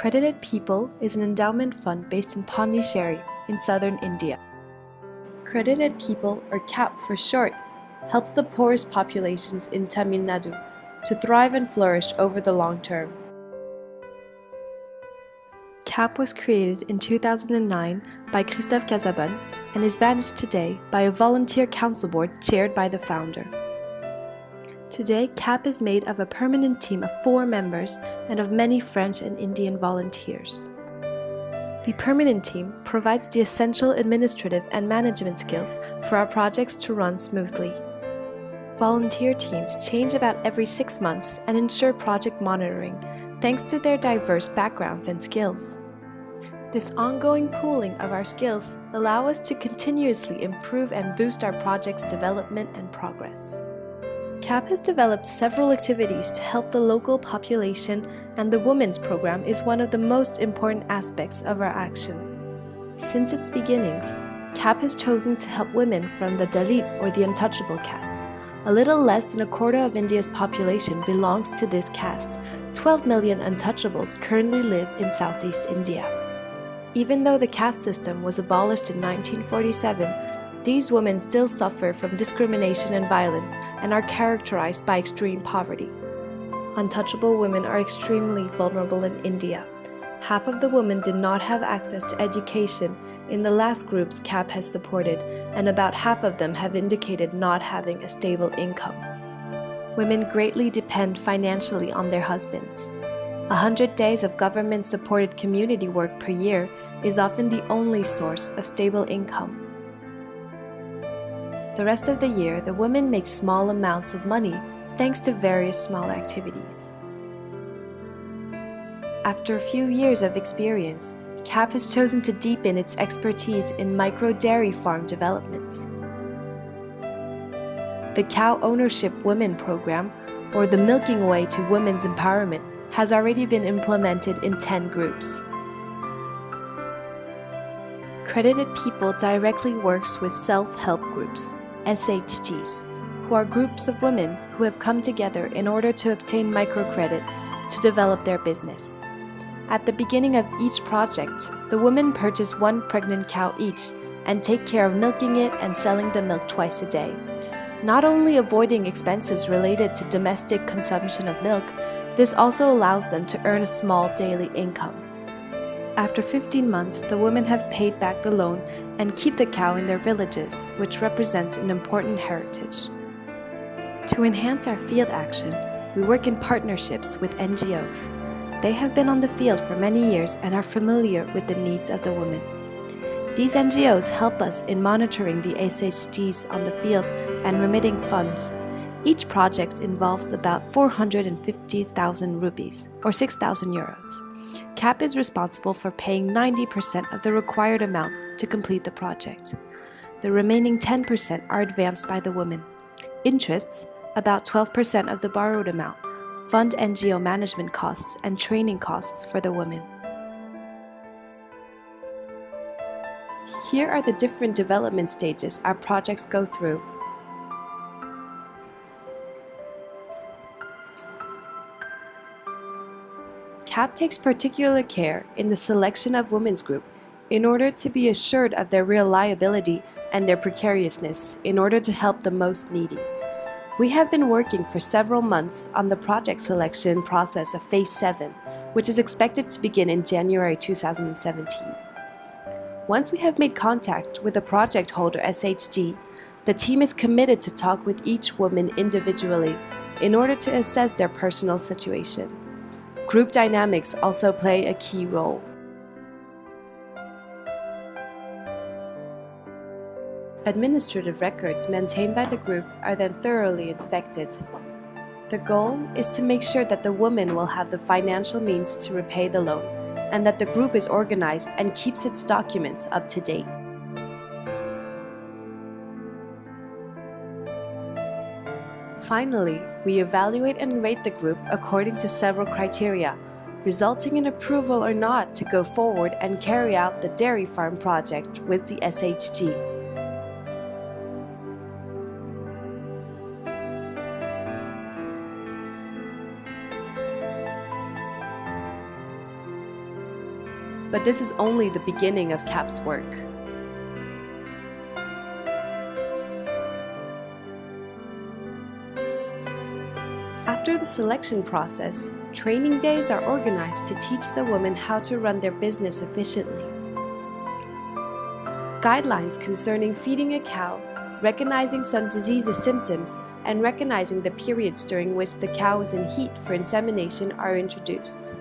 Credited People is an endowment fund based in Pondicherry in southern India. Credited People, or CAP for short, helps the poorest populations in Tamil Nadu to thrive and flourish over the long term. CAP was created in 2009 by Christophe Casabonne and is managed today by a volunteer council board chaired by the founder. Today, CAP is made of a permanent team of 4 members and of many French and Indian volunteers. The permanent team provides the essential administrative and management skills for our projects to run smoothly. Volunteer teams change about every 6 months and ensure project monitoring, thanks to their diverse backgrounds and skills. This ongoing pooling of our skills allow us to continuously improve and boost our project's development and progress. CAP has developed several activities to help the local population, and the Women's Program is one of the most important aspects of our action. Since its beginnings, CAP has chosen to help women from the Dalit or the untouchable caste. A little less than a quarter of India's population belongs to this caste. 12 million untouchables currently live in Southeast India. Even though the caste system was abolished in 1947, these women still suffer from discrimination and violence and are characterized by extreme poverty. Untouchable women are extremely vulnerable in India. Half of the women did not have access to education in the last groups CAP has supported, and about half of them have indicated not having a stable income. Women greatly depend financially on their husbands. 100 days of government-supported community work per year is often the only source of stable income. The rest of the year, the women make small amounts of money thanks to various small activities. After a few years of experience, CAP has chosen to deepen its expertise in micro-dairy farm development. The Cow Ownership Women Program, or the Milking Way to Women's Empowerment, has already been implemented in 10 groups. Credited People directly works with self-help groups, SHGs, who are groups of women who have come together in order to obtain microcredit to develop their business. At the beginning of each project, the women purchase 1 pregnant cow each and take care of milking it and selling the milk twice a day, not only avoiding expenses related to domestic consumption of milk. This also allows them to earn a small daily income. After 15 months, the women have paid back the loan and keep the cow in their villages, which represents an important heritage. To enhance our field action, we work in partnerships with NGOs. They have been on the field for many years and are familiar with the needs of the women. These NGOs help us in monitoring the SHGs on the field and remitting funds. Each project involves about 450,000 rupees, or 6,000 euros. CAP is responsible for paying 90% of the required amount to complete the project. The remaining 10% are advanced by the women. Interests, about 12% of the borrowed amount, fund NGO management costs and training costs for the women. Here are the different development stages our projects go through. CAP takes particular care in the selection of women's group in order to be assured of their reliability and their precariousness in order to help the most needy. We have been working for several months on the project selection process of Phase 7, which is expected to begin in January 2017. Once we have made contact with the project holder SHG, the team is committed to talk with each woman individually in order to assess their personal situation. Group dynamics also play a key role. Administrative records maintained by the group are then thoroughly inspected. The goal is to make sure that the woman will have the financial means to repay the loan, and that the group is organized and keeps its documents up to date. Finally, we evaluate and rate the group according to several criteria, resulting in approval or not to go forward and carry out the dairy farm project with the SHG. But this is only the beginning of CAP's work. After the selection process, training days are organized to teach the women how to run their business efficiently. Guidelines concerning feeding a cow, recognizing some diseases symptoms, and recognizing the periods during which the cow is in heat for insemination are introduced.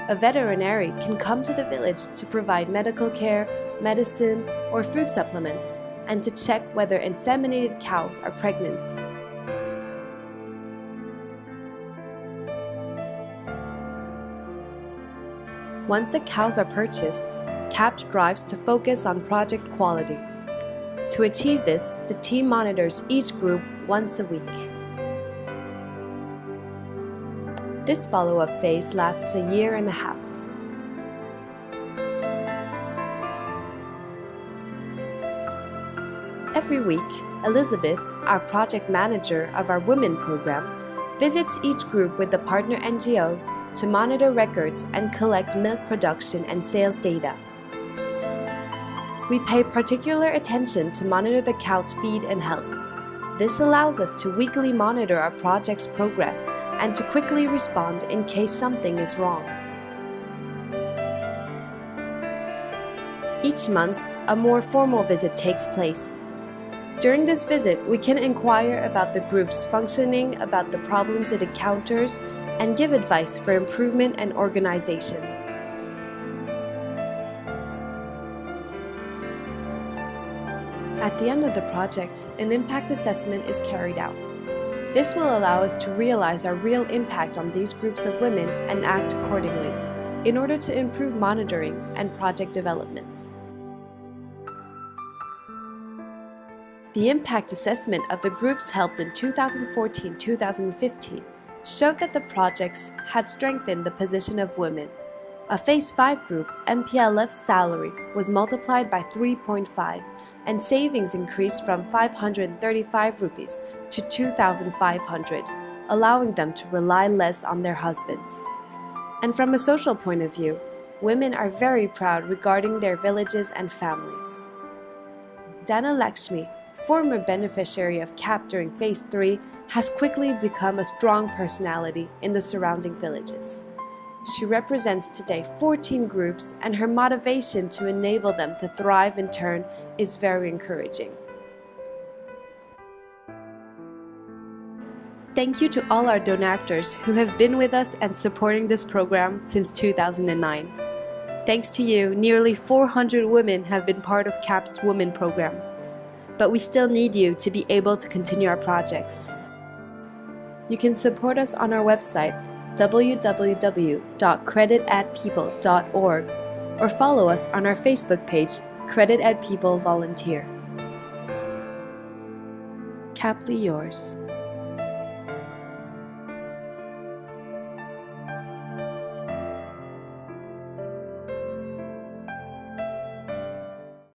A veterinary can come to the village to provide medical care, medicine, or food supplements, and to check whether inseminated cows are pregnant. Once the cows are purchased, CAP strives to focus on project quality. To achieve this, the team monitors each group once a week. This follow-up phase lasts a year and a half. Every week, Elizabeth, our project manager of our Women program, visits each group with the partner NGOs to monitor records and collect milk production and sales data. We pay particular attention to monitor the cow's feed and health. This allows us to weekly monitor our project's progress and to quickly respond in case something is wrong. Each month, a more formal visit takes place. During this visit, we can inquire about the group's functioning, about the problems it encounters, and give advice for improvement and organization. At the end of the project, an impact assessment is carried out. This will allow us to realize our real impact on these groups of women and act accordingly, in order to improve monitoring and project development. The impact assessment of the groups held in 2014-2015 showed that the projects had strengthened the position of women. A Phase 5 group, MPLF's salary was multiplied by 3.5, and savings increased from 535 rupees to 2,500, allowing them to rely less on their husbands. And from a social point of view, women are very proud regarding their villages and families. Dana Lakshmi, former beneficiary of CAP during Phase 3, has quickly become a strong personality in the surrounding villages. She represents today 14 groups, and her motivation to enable them to thrive in turn is very encouraging. Thank you to all our donators who have been with us and supporting this program since 2009. Thanks to you, nearly 400 women have been part of CAP's Women program. But we still need you to be able to continue our projects. You can support us on our website, www.creditatpeople.org, or follow us on our Facebook page, Credit at People Volunteer. Caply yours.